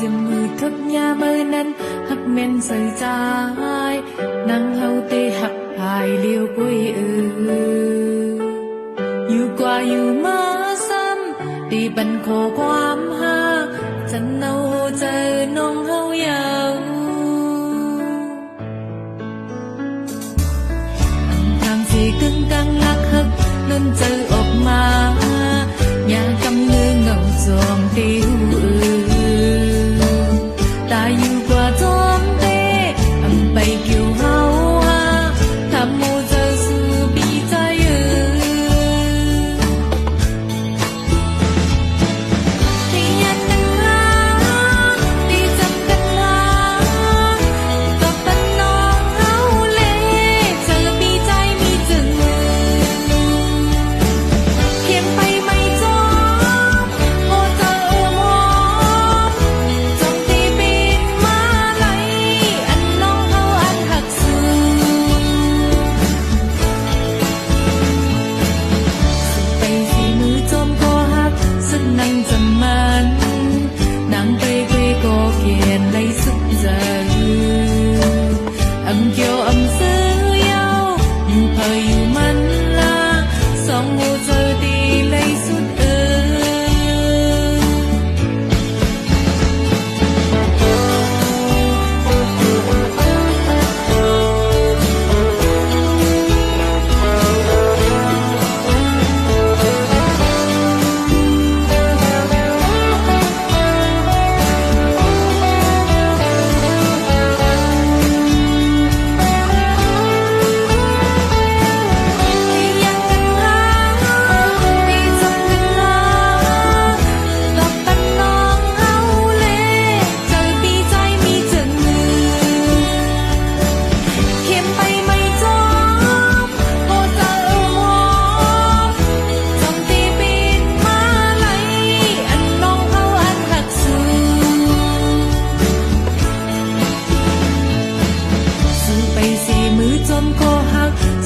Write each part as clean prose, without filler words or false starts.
ជាមើលទឹកញ៉ាមើលនិនហឹកមិនសូវចាយណាំងហៅទេហឹកហើយលាវពុយอยู่กว่าอยู่มาซ้ำที่บันโคความหาจะเนาเจอน้องเฮายาวทางสีกึ่งกลางลักฮึกนั่นเจอออกมาอย่ากำเงือเงาจอมติวตาอยู่กว่าจอมเตไปเกี่ยวเฮาหาทำโมเจอสื่อปีใจที่ยันกันหาที่จำกันหากับปันน้องเฮาเล่เจอปีใจมีจึงเพียงไปไม่จอมโมเจอหอมจมตีปีนมาไหลอันน้องเฮาอันหักสูไปสีมือจมก็หักสึกนั่งจำมันนั่งไปเกยก็เกียนไล่สุดใจอำเกี่ยวอำซื้อยาวอยู่เพยอยู่มันลาสองโมเจอดีไล่สุด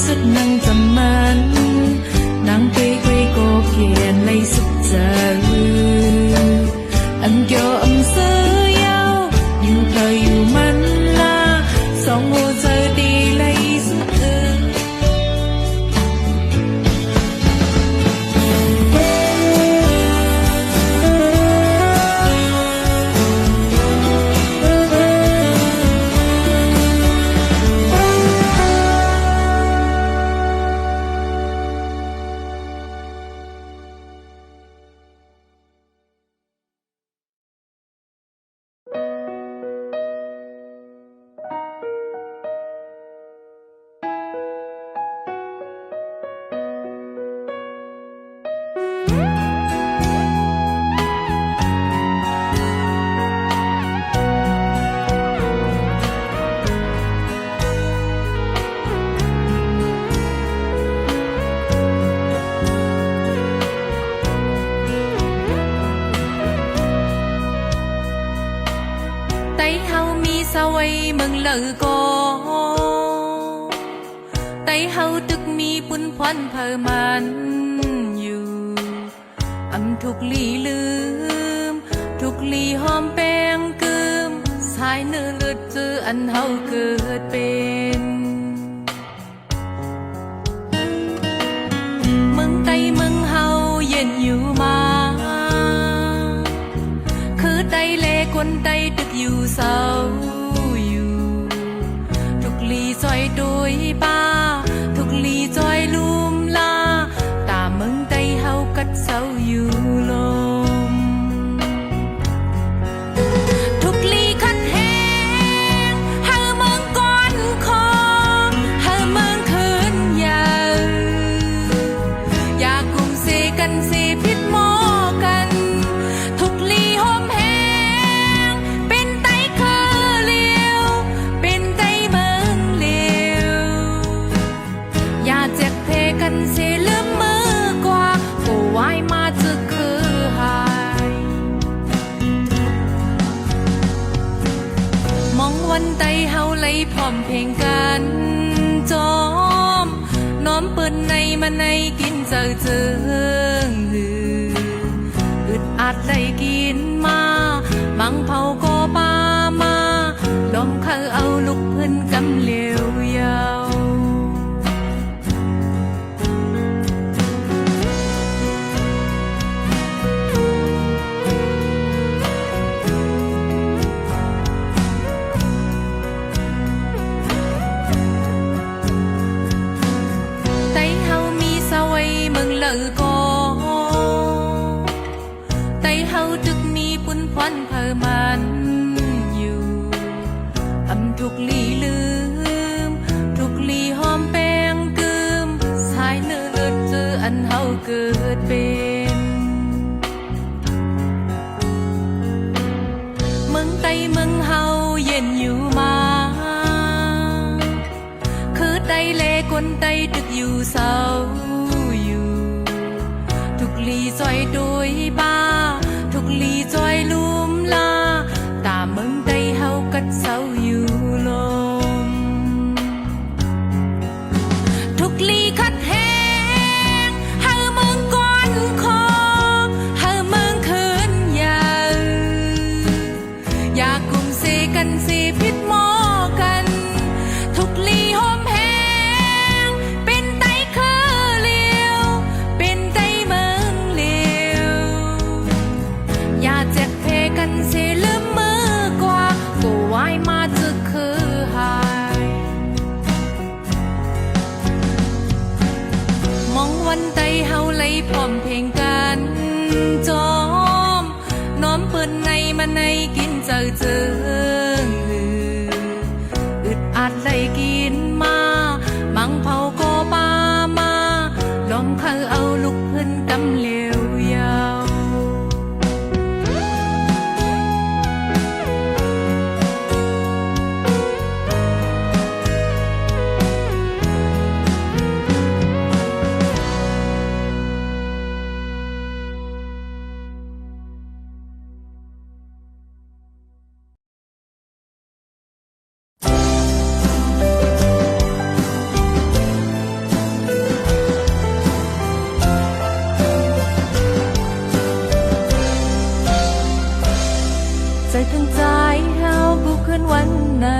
สึกนั่งจำมันนั่งไปเกยก็เขียนไล่สุดใจอันเกี่ยวอำซื้อยาวอยู่เพยอยู่มันลาสองโมเจอดีไล่สุดมึงเลอก็ไตเฮาตึกมีปุ่นพรเพอมันอยู่อำทุกลีลืมทุกลีหอมแป้งกึมสายเนื้อเลือดเจออันเฮาเกิดเป็นมึงไตมึงเฮาเย็นอยู่มาคือไตเลคนไตตึกอยู่เศร้าลีจอยโดยป้าทุกลีจอยลุมลาตามึงไตเฮากัดเศร้าอยู่ลมทุกลีคัดแหงเฮาเมืองก้อนคอเฮาเมืองคืนยาวอยากกุมเสกันเสพิษหมอกันทุกลีหอมแหงเป็นไตเคอเลียวเป็นไตเจ็บเพกันเสียลืมมือกว่าก็ไว้มาจะคือหายมองวันไตเฮาไหลพร้อมเพลงกันจอมน้อมเปิ้น มันในกินเจอเจิงอึดอัดได้กินมามังเผาก็ปามาลมเขาเอาลุกพื้นกำเหลวยาวก็ไตเฮาจึกมีปุ่นพวันเพอมันอยู่ทุกลีลืมทุกลีหอมแป้งกึมสายเนื้อเจออันเฮาเกิดเป็นเมืองไตเมืองเฮาเย็นอยู่มาคือไตเลคนไตตึกอยู่เศร้าทุกลีจอยโดยบ้าทุกลีจอยลุมลาตาเมืองใดเฮากัดเศร้าอยู่ลมทุกลีคัดแหงเฮาเมืองก้อนคอเฮาเมืองคืนยาวอยากกุมเสกันเสพิษหมอกันทุกลีหอมแหงเป็นไตคือเลียวเป็นไตอย่าเจ็บเพกันเสียลืมมือกว่าก็วายมาจะคือหายมองวันไตเฮาเลยพร้อมเพลงกันจอมน้อมเปิดในมาในกินเจอเจิงอึดอัดเลยกินมามังเผาก็ปามาลมเขาเอาลุกพื้นกำเหลวยาวใจทั้งใจเฮากูคืนวันเนอ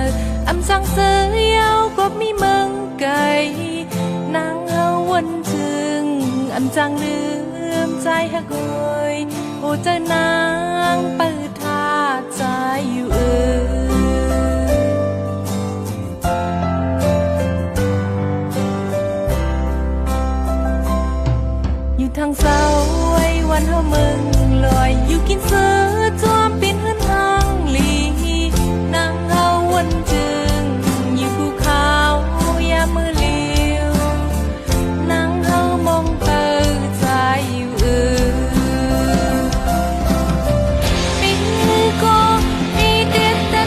สั่งเสือยาวก็มีเมืองไก่นางเฮาวันจึงจังลืมใจฮักโอยโอ้เจอนางเปิดท่าใจอยู่อยู่ทางเศร้าไว้วันเฮาเมืองลอยอยู่กินเสือจอมปีนหื้นทางลีนางเฮาวันจึงอยู่ภูเขายามมือเลี้ยวนางเฮามองเปิดใจอยู่ปีก็มีเด็ดแต่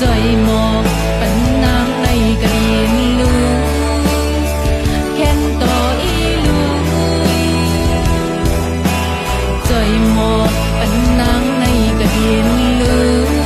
จอยหมอกเป็นนางในกรีนลูแค้นต่ออีลูจอยหมอกเป็นนางในกรีนลู เ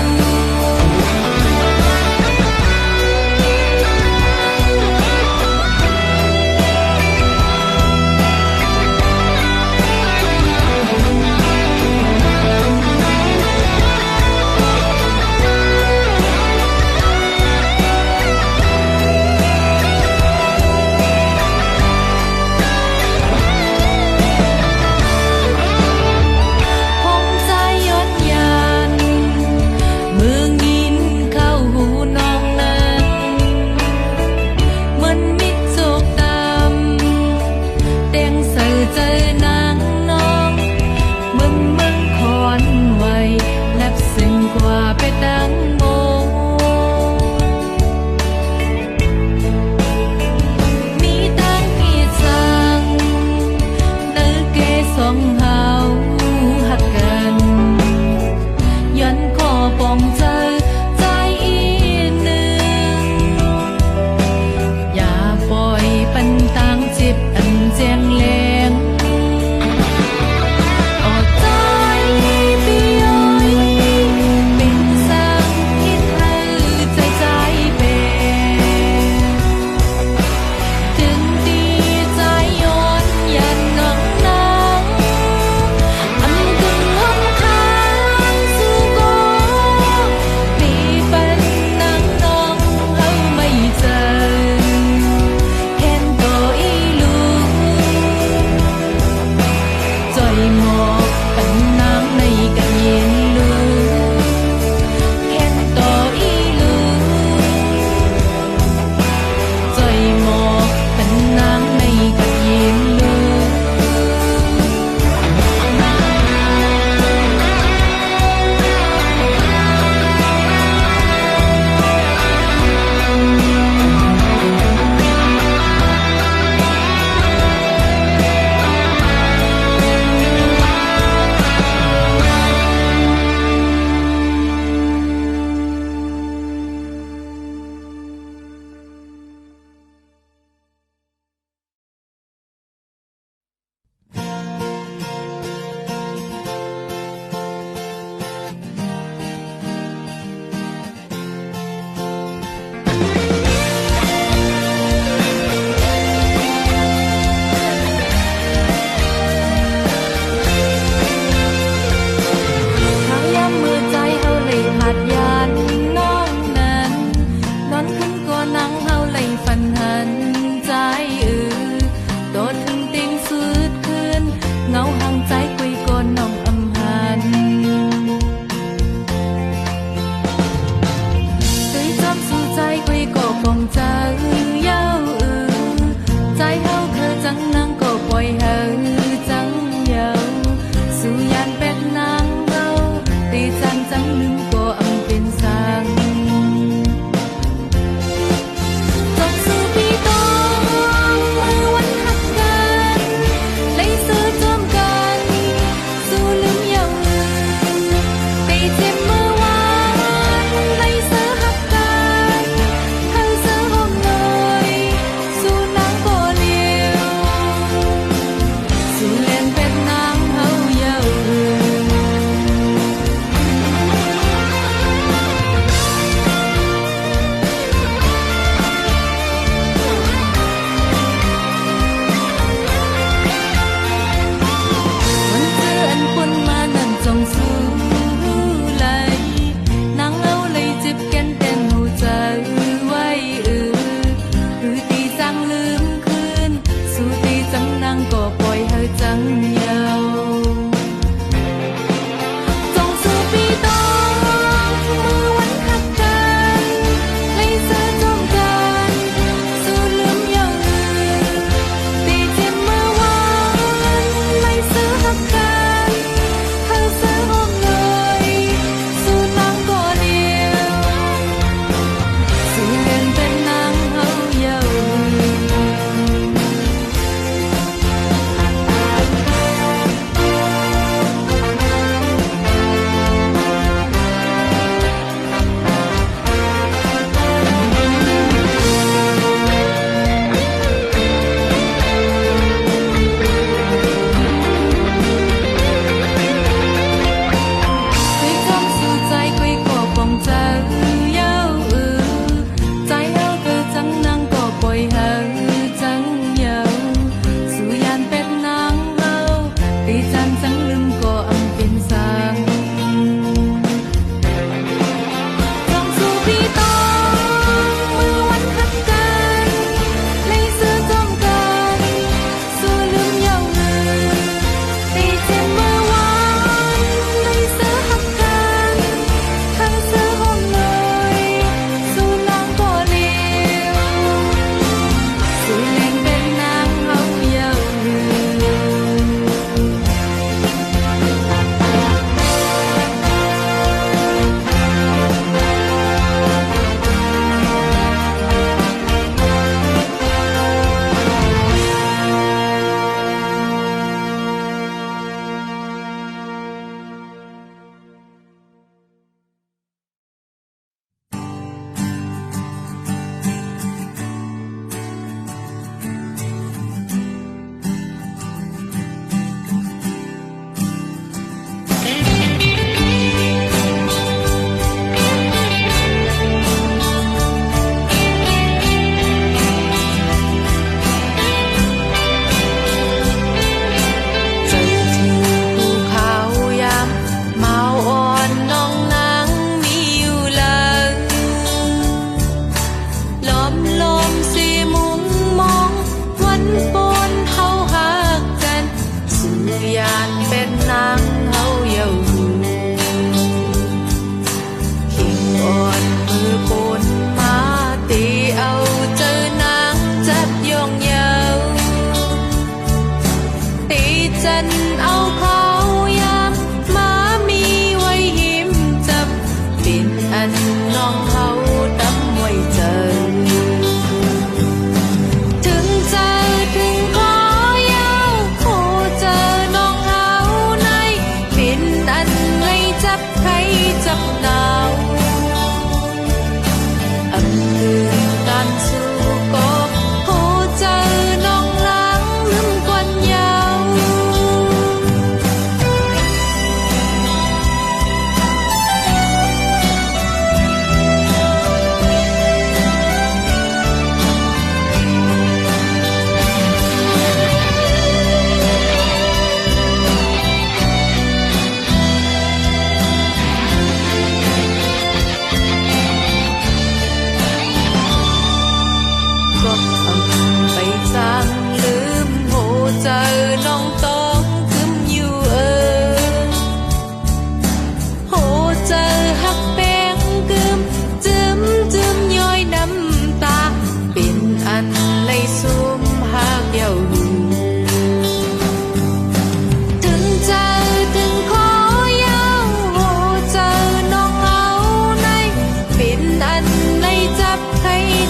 บใคร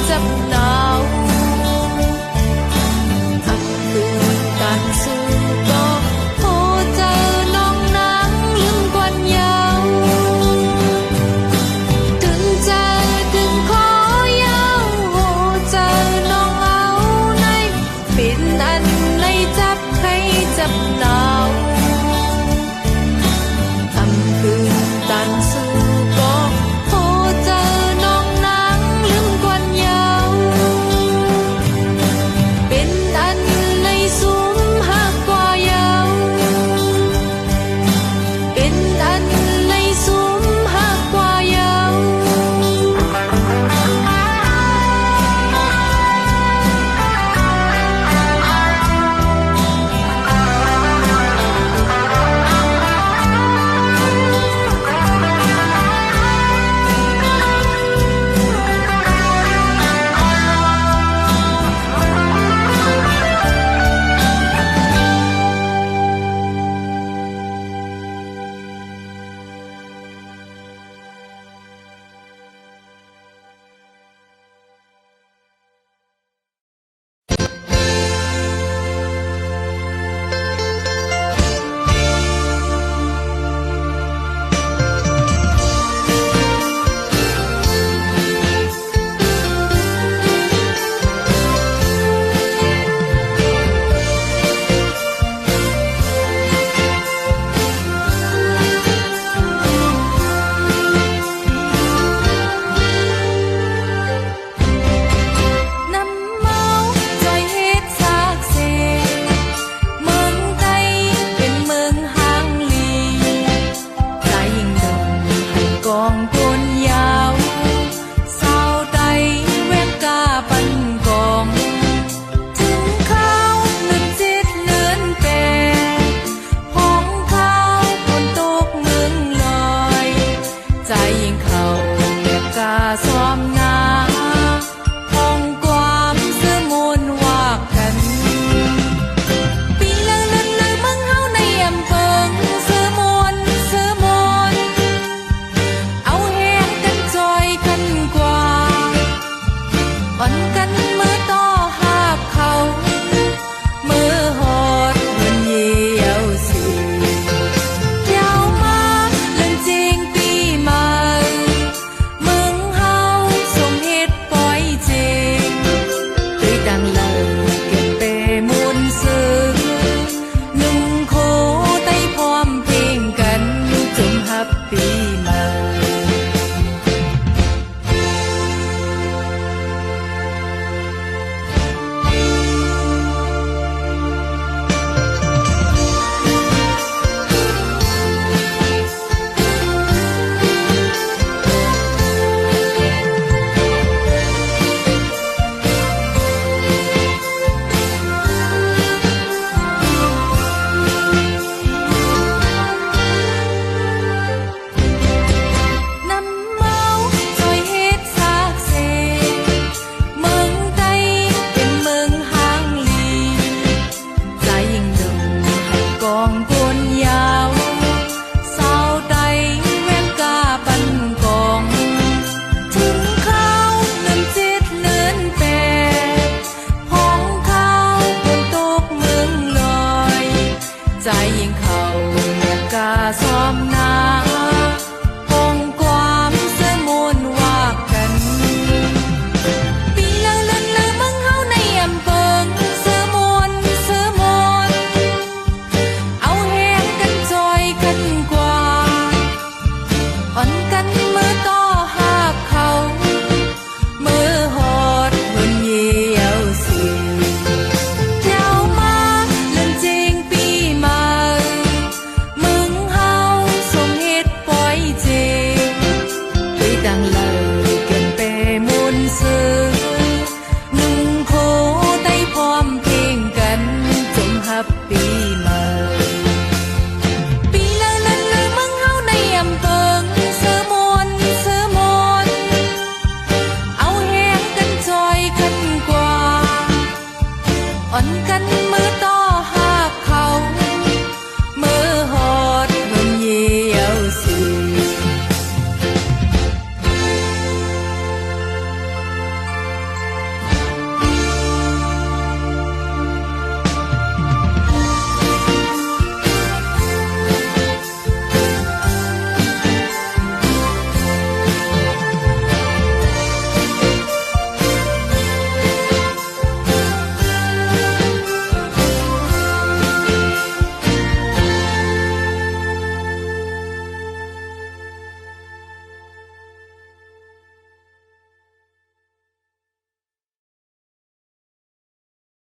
จับหนาวทำคืนการสู้ก็โหเจอน้องนางลืมกวนยาวถึงเจอถึงขอยาวโหเจอน้องเอาในเป็นอันในจับใครจับหนาวทำคืนการสู้ก็โหเจอน้องนางลืมกวนยาวเป็นอันในสุมหักกว่ายาวเป็นอันในสุมหักกว่ายาว ซ้อม